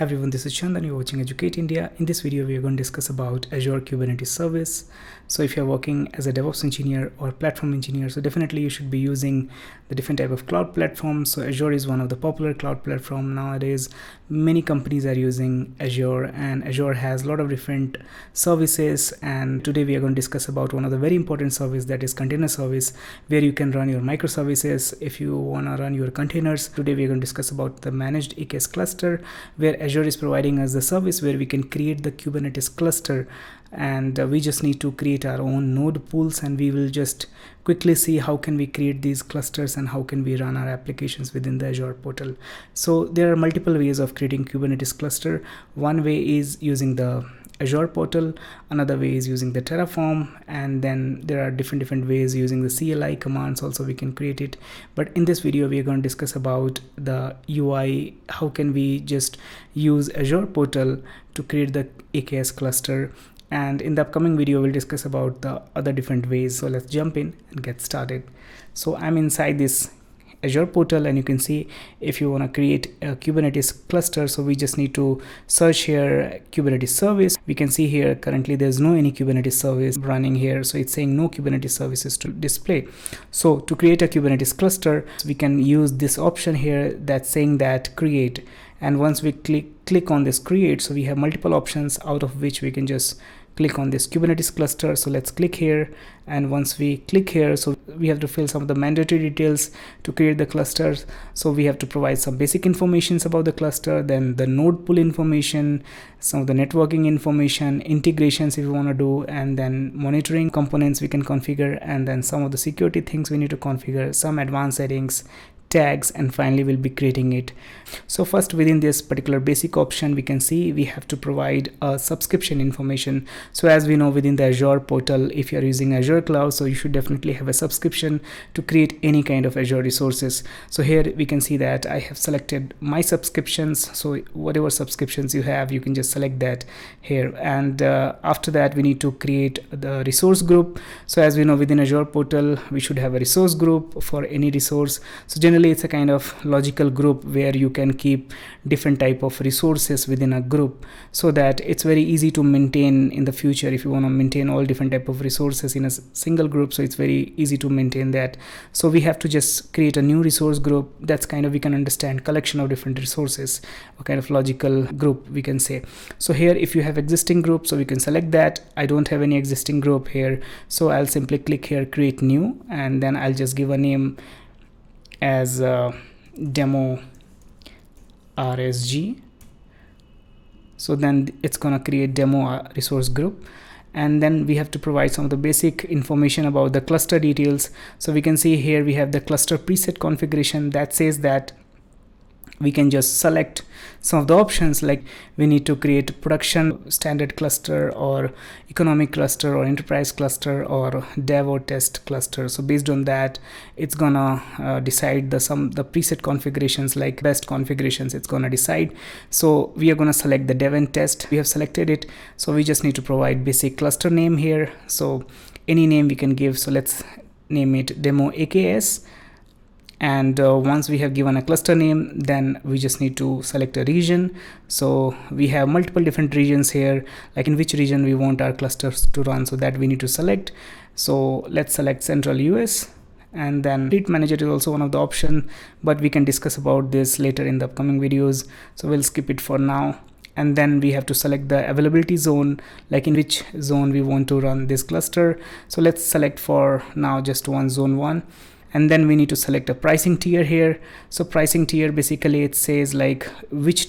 Hi everyone, this is Chandan. You're watching Educate India. In this video, we are going to discuss about Azure Kubernetes Service. So if you're working as a DevOps engineer or platform engineer, so definitely you should be using the different type of cloud platforms. So Azure is one of the popular cloud platform nowadays. Many companies are using Azure, and Azure has a lot of different services. And today we are going to discuss about one of the very important service, that is container service, where you can run your microservices if you want to run your containers. Today we are going to discuss about the managed AKS cluster, where Azure is providing us the service where we can create the Kubernetes cluster, and we just need to create our own node pools, and we will just quickly see how can we create these clusters and how can we run our applications within the Azure portal. So there are multiple ways of creating Kubernetes cluster. One way is using the Azure portal, another way is using the Terraform, and then there are different ways using the CLI commands also we can create it. But in this video we are going to discuss about the UI, how can we just use Azure portal to create the AKS cluster, and in the upcoming video we'll discuss about the other different ways. So let's jump in and get started. So I'm inside this Azure portal, and you can see if you want to create a Kubernetes cluster, so we just need to search here Kubernetes service. We can see here currently there's no any Kubernetes service running here, so it's saying no Kubernetes services to display. So to create a Kubernetes cluster, we can use this option here that's saying that create, and once we click on this create, so we have multiple options out of which we can just click on this Kubernetes cluster. So let's click here, and once we click here, so we have to fill some of the mandatory details to create the clusters. So we have to provide some basic informations about the cluster, then the node pool information, some of the networking information, integrations if you want to do, and then monitoring components we can configure, and then some of the security things we need to configure, some advanced settings, tags, and finally we'll be creating it. So first, within this particular basic option, we can see we have to provide a subscription information. So as we know, within the Azure portal, if you're using Azure cloud, so you should definitely have a subscription to create any kind of Azure resources. So here we can see that I have selected my subscriptions. So whatever subscriptions you have, you can just select that here, and after that we need to create the resource group. So as we know, within Azure portal we should have a resource group for any resource. So generally it's a kind of logical group where you can keep different type of resources within a group, so that it's very easy to maintain in the future. If you want to maintain all different type of resources in a single group, so it's very easy to maintain that. So we have to just create a new resource group. That's kind of, we can understand, collection of different resources, a kind of logical group we can say. So here if you have existing group, so we can select that. I don't have any existing group here, so I'll simply click here create new, and then I'll just give a name as demo RSG. So then it's gonna create demo resource group, and then we have to provide some of the basic information about the cluster details. So we can see here we have the cluster preset configuration that says that we can just select some of the options, like we need to create production standard cluster, or economic cluster, or enterprise cluster, or dev or test cluster. So based on that, it's gonna decide the preset configurations, like best configurations it's gonna decide. So we are gonna select the dev and test. We have selected it, so we just need to provide basic cluster name here. So any name we can give, so let's name it demo AKS. And once we have given a cluster name, then we just need to select a region. So we have multiple different regions here, like in which region we want our clusters to run, so that we need to select. So let's select Central US, and then Fleet Manager is also one of the option, but we can discuss about this later in the upcoming videos, so we'll skip it for now. And then we have to select the availability zone, like in which zone we want to run this cluster. So let's select for now just zone 1. And then we need to select a pricing tier here. So pricing tier, basically it says like which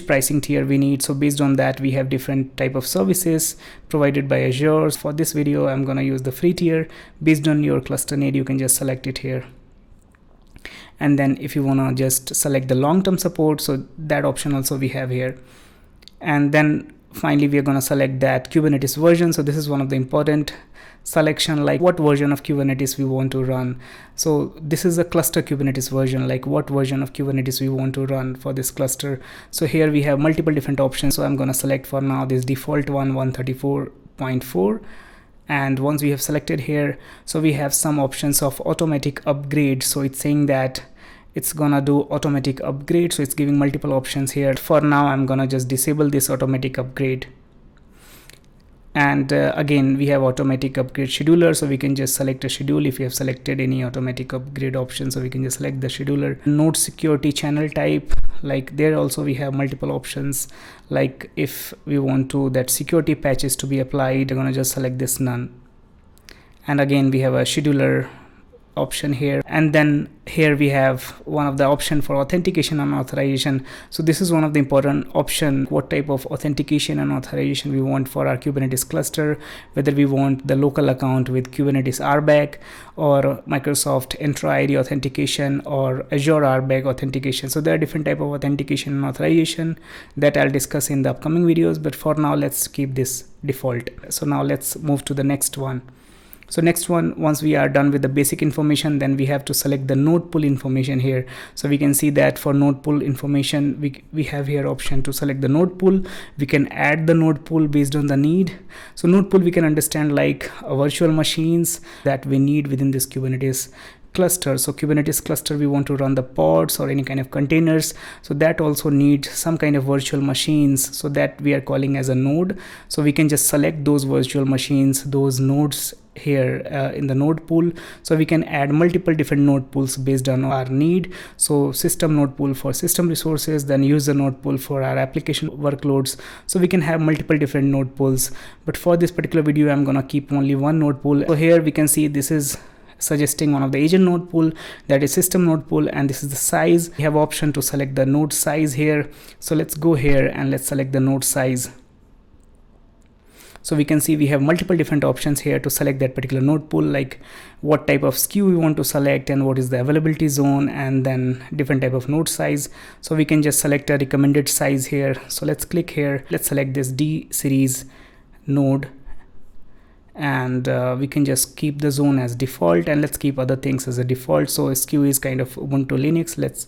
pricing tier we need. So based on that, we have different type of services provided by Azure. For this video, I'm gonna use the free tier. Based on your cluster need, you can just select it here. And then if you wanna just select the long-term support, so that option also we have here. And then finally, we are gonna select that Kubernetes version. So this is one of the important selection, like what version of Kubernetes we want to run. So this is a cluster Kubernetes version, like what version of Kubernetes we want to run for this cluster. So here we have multiple different options, so I'm going to select for now this default one, 134.4. And once we have selected here, so we have some options of automatic upgrade. So it's saying that it's gonna do automatic upgrade, so it's giving multiple options here. For now I'm gonna just disable this automatic upgrade. And again, we have automatic upgrade scheduler, so we can just select a schedule if you have selected any automatic upgrade option. So we can just select the scheduler. Node security channel type, like there also we have multiple options. Like if we want to that security patches to be applied, we're gonna just select this none. And again, we have a scheduler option here, and then here we have one of the option for authentication and authorization. So this is one of the important option, what type of authentication and authorization we want for our Kubernetes cluster, whether we want the local account with Kubernetes RBAC or Microsoft Entra ID authentication or Azure RBAC authentication. So there are different type of authentication and authorization that I'll discuss in the upcoming videos, but for now let's keep this default. So now let's move to the next one. So next one, once we are done with the basic information, then we have to select the node pool information here. So we can see that for node pool information, we have here option to select the node pool. We can add the node pool based on the need. So node pool we can understand like virtual machines that we need within this Kubernetes cluster. So Kubernetes cluster, we want to run the pods or any kind of containers, so that also needs some kind of virtual machines, so that we are calling as a node. So we can just select those virtual machines, those nodes here in the node pool. So we can add multiple different node pools based on our need. So system node pool for system resources, then user node pool for our application workloads. So we can have multiple different node pools, but for this particular video I'm gonna keep only one node pool. So here we can see this is suggesting one of the agent node pool, that is system node pool, and this is the size. We have option to select the node size here. So let's go here and let's select the node size. So we can see we have multiple different options here to select that particular node pool, like what type of SKU we want to select and what is the availability zone, and then different type of node size. So we can just select a recommended size here. So let's click here, let's select this D series node, and we can just keep the zone as default, and let's keep other things as a default. So SKU is kind of Ubuntu Linux, let's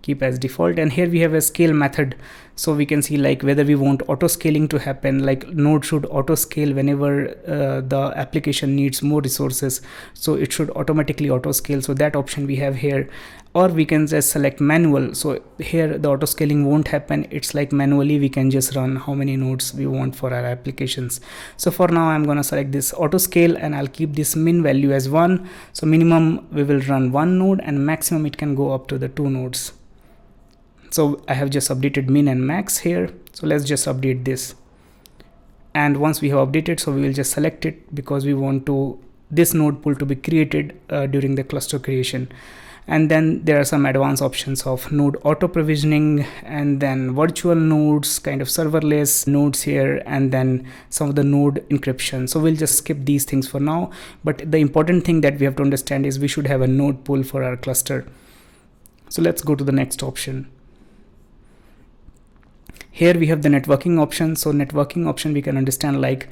keep as default. And here we have a scale method, so we can see like whether we want auto scaling to happen, like node should auto scale whenever the application needs more resources, so it should automatically auto scale. So that option we have here, or we can just select manual. So here the auto scaling won't happen, it's like manually we can just run how many nodes we want for our applications. So for now I'm gonna select this auto scale, and I'll keep this min value as 1. So minimum we will run 1 node, and maximum it can go up to the 2 nodes. So I have just updated min and max here. So let's just update this, and once we have updated, so we will just select it because we want to this node pool to be created during the cluster creation. And then there are some advanced options of node auto provisioning, and then virtual nodes, kind of serverless nodes here, and then some of the node encryption. So we'll just skip these things for now, but the important thing that we have to understand is we should have a node pool for our cluster. So let's go to the next option. Here we have the networking option. So networking option, we can understand like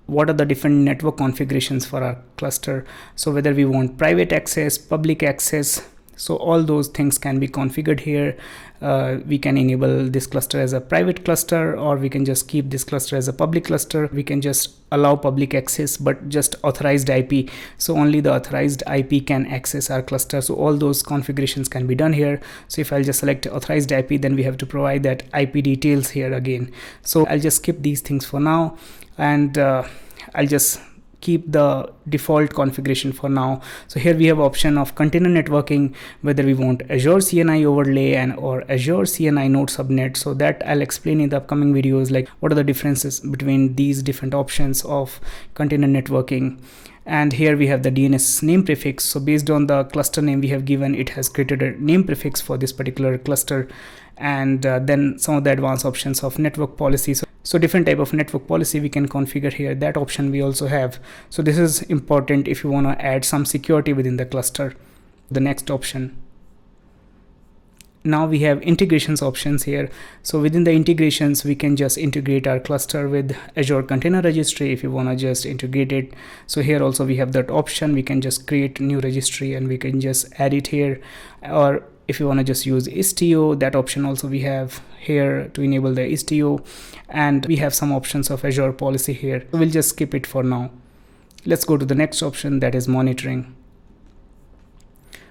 what are the different network configurations for our cluster. So whether we want private access, public access, so all those things can be configured here. We can enable this cluster as a private cluster, or we can just keep this cluster as a public cluster. We can just allow public access, but just authorized IP. So only the authorized IP can access our cluster. So all those configurations can be done here. So if I'll just select authorized IP, then we have to provide that IP details here again. So I'll just skip these things for now, and I'll just keep the default configuration for now. So here we have option of container networking, whether we want Azure CNI overlay and or Azure CNI node subnet. So that I'll explain in the upcoming videos, like what are the differences between these different options of container networking. And here we have the DNS name prefix. So based on the cluster name we have given, it has created a name prefix for this particular cluster. And then some of the advanced options of network policy. So different type of network policy we can configure here. That option we also have. So this is important if you want to add some security within the cluster. The next option. Now we have integrations options here. So within the integrations, we can just integrate our cluster with Azure Container Registry if you want to just integrate it. So here also we have that option. We can just create new registry and we can just add it here. Or if you want to just use Istio, that option also we have here to enable the Istio. And we have some options of Azure policy here. So we'll just skip it for now. Let's go to the next option, that is monitoring.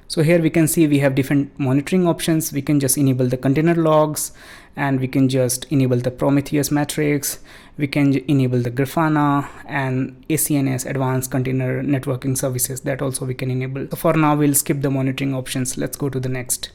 So here we can see we have different monitoring options. We can just enable the container logs, and we can just enable the Prometheus metrics. We can enable the Grafana and ACNS, advanced container networking services, that also we can enable. So for now we'll skip the monitoring options. Let's go to the next.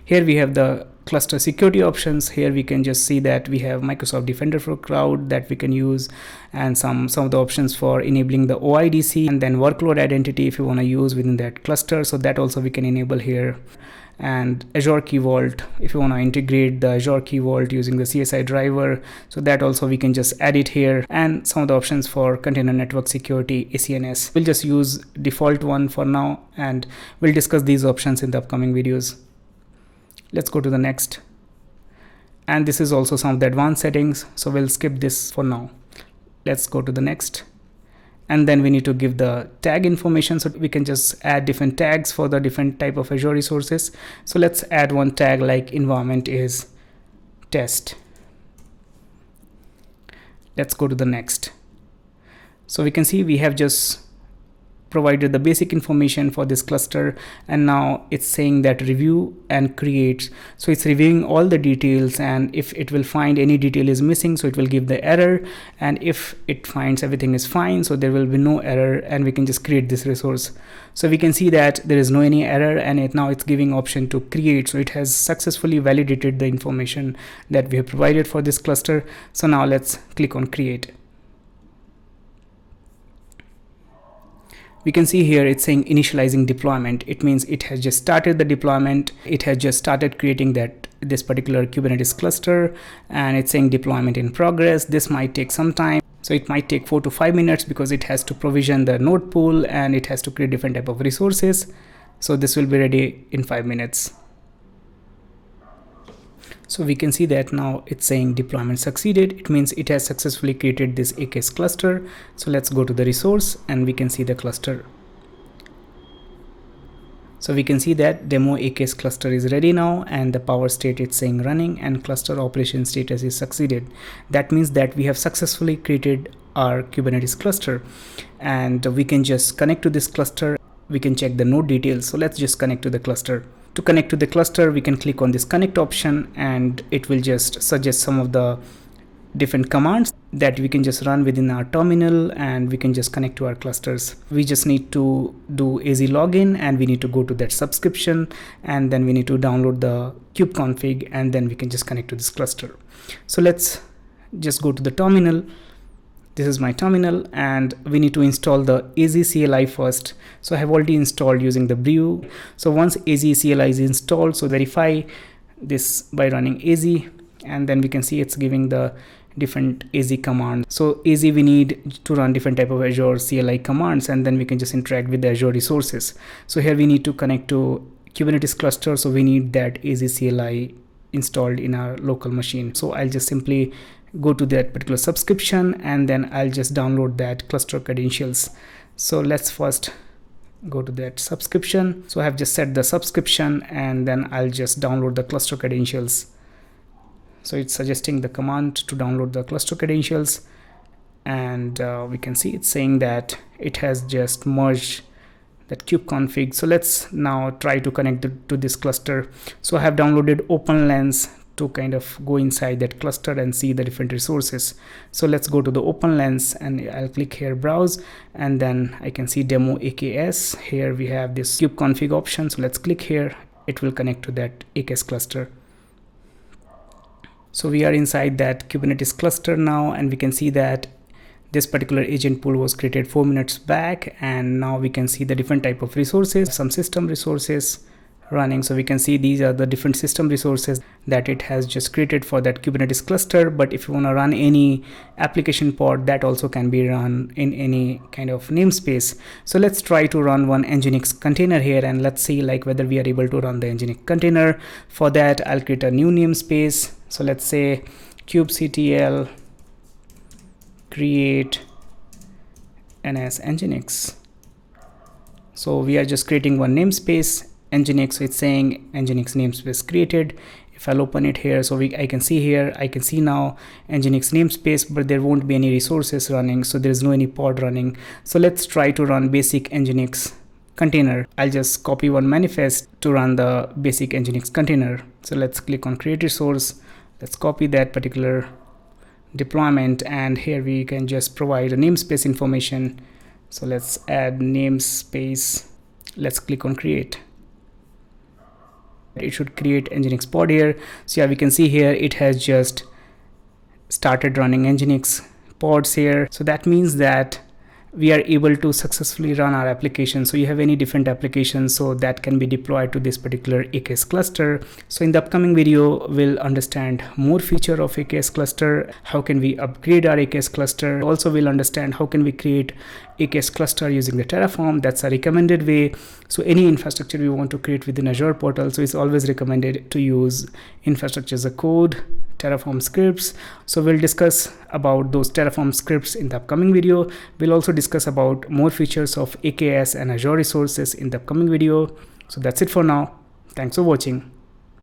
Here we have the cluster security options. Here we can just see that we have Microsoft Defender for Cloud that we can use, and some of the options for enabling the OIDC, and then workload identity if you want to use within that cluster, so that also we can enable here. And Azure Key Vault if you want to integrate the Azure Key Vault using the CSI driver, so that also we can just add it here. And some of the options for container network security, ACNS, we'll just use default one for now, and we'll discuss these options in the upcoming videos. Let's go to the next. And this is also some of the advanced settings, so we'll skip this for now. Let's go to the next. And then we need to give the tag information, so we can just add different tags for the different type of Azure resources. So let's add one tag like environment is test. Let's go to the next. So we can see we have just provided the basic information for this cluster, and now it's saying that review and create. So it's reviewing all the details, and if it will find any detail is missing, so it will give the error, and if it finds everything is fine, so there will be no error, and we can just create this resource. So we can see that there is no any error, and now it's giving option to create. So it has successfully validated the information that we have provided for this cluster. So now let's click on create. We can see here it's saying initializing deployment. It means it has just started the deployment. It has just started creating this particular Kubernetes cluster, and it's saying deployment in progress. This might take some time. So it might take 4 to 5 minutes because it has to provision the node pool, and it has to create different type of resources. So this will be ready in 5 minutes. So we can see that now it's saying deployment succeeded. It means it has successfully created this AKS cluster. So let's go to the resource, and we can see the cluster. So we can see that demo AKS cluster is ready now, and the power state it's saying running, and cluster operation status is succeeded. That means that we have successfully created our Kubernetes cluster, and we can just connect to this cluster. We can check the node details. So let's just connect to the cluster. To connect to the cluster, we can click on this connect option, and it will just suggest some of the different commands that we can just run within our terminal, and we can just connect to our clusters. We just need to do AZ login, and we need to go to that subscription, and then we need to download the kubeconfig, and then we can just connect to this cluster. So let's just go to the terminal. This is my terminal, and we need to install the AZ CLI first. So I have already installed using the brew. So once AZ CLI is installed, so verify this by running AZ, and then we can see it's giving the different AZ commands. So AZ, we need to run different type of Azure CLI commands, and then we can just interact with the Azure resources. So here we need to connect to Kubernetes cluster, so we need that AZ CLI installed in our local machine. So I'll just simply go to that particular subscription, and then I'll just download that cluster credentials. So let's first go to that subscription. So I have just set the subscription, and then I'll just download the cluster credentials. So it's suggesting the command to download the cluster credentials, and we can see it's saying that it has just merged that kubeconfig. So let's now try to connect to this cluster. So I have downloaded OpenLens to kind of go inside that cluster and see the different resources. So let's go to the OpenLens, and I'll click here browse, and then I can see demo AKS. Here we have this kubeconfig option. So let's click here. It will connect to that AKS cluster. So we are inside that Kubernetes cluster now, and we can see that this particular agent pool was created 4 minutes back, and now we can see the different type of resources, some system resources running. So we can see these are the different system resources that it has just created for that Kubernetes cluster. But if you want to run any application pod, that also can be run in any kind of namespace. So let's try to run one NGINX container here, and let's see like whether we are able to run the NGINX container. For that, I'll create a new namespace. So let's say kubectl create ns nginx. So we are just creating one namespace nginx. So it's saying nginx namespace created. If I'll open it here, so I can see here, I can see now nginx namespace, but there won't be any resources running, so there is no any pod running. So let's try to run basic nginx container. I'll just copy one manifest to run the basic NGINX container. So let's click on create resource. Let's copy that particular deployment, and here we can just provide a namespace information. So let's add namespace. Let's click on create. It should create NGINX pod here. So yeah, we can see here it has just started running NGINX pods here. So that means that we are able to successfully run our application. So you have any different applications, so that can be deployed to this particular AKS cluster. So in the upcoming video, we'll understand more feature of AKS cluster. How can we upgrade our AKS cluster? Also, we'll understand how can we create AKS cluster using the Terraform. That's a recommended way. So any infrastructure we want to create within Azure Portal, so it's always recommended to use infrastructure as a code, Terraform scripts. So we'll discuss about those Terraform scripts in the upcoming video. We'll also discuss about more features of AKS and Azure resources in the upcoming video. So that's it for now. Thanks for watching.